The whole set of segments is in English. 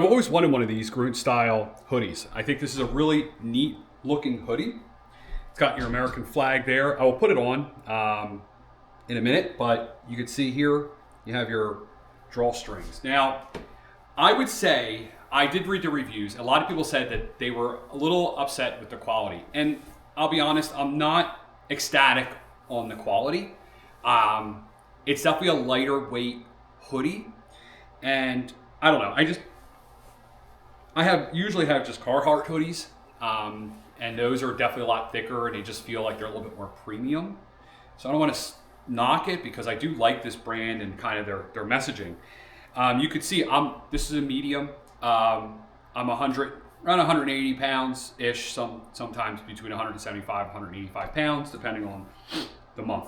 I've always wanted one of these Grunt Style hoodies. I think this is a really neat looking hoodie. It's got your American flag there. I will put it on in a minute, but you can see here you have your drawstrings. Now, I would say, I did read the reviews. A lot of people said that they were a little upset with the quality. And I'll be honest, I'm not ecstatic on the quality. It's definitely a lighter weight hoodie. And I don't know, I usually have just Carhartt hoodies, and those are definitely a lot thicker, and they just feel like they're a little bit more premium. So I don't want to knock it because I do like this brand and kind of their messaging. You could see this is a medium. I'm around 180 pounds ish, sometimes between 175 and 185 pounds, depending on the month.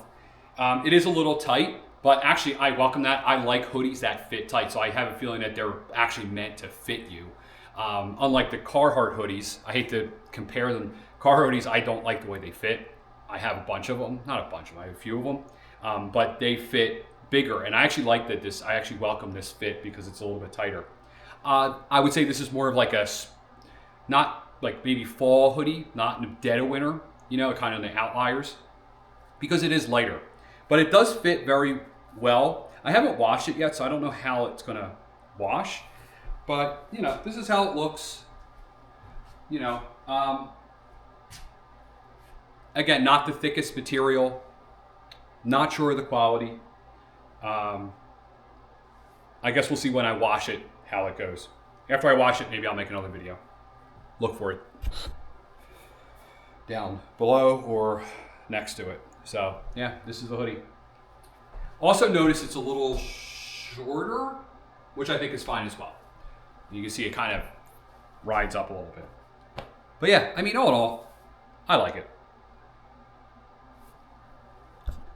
It is a little tight, but actually I welcome that. I like hoodies that fit tight, so I have a feeling that they're actually meant to fit you. Unlike the Carhartt hoodies, I hate to compare them. Carhartt hoodies, I don't like the way they fit. I have a bunch of them, not a bunch of them, I have a few of them, but they fit bigger. And I actually like that I actually welcome this fit because it's a little bit tighter. I would say this is more of like not like maybe fall hoodie, not in the dead of winter, kind of in the outliers, because it is lighter. But it does fit very well. I haven't washed it yet, so I don't know how it's gonna wash. But, this is how it looks. Again, not the thickest material. Not sure of the quality. I guess we'll see when I wash it how it goes. After I wash it, maybe I'll make another video. Look for it down below or next to it. So, yeah, this is the hoodie. Also notice it's a little shorter, which I think is fine as well. You can see it kind of rides up a little bit. But yeah, all in all, I like it.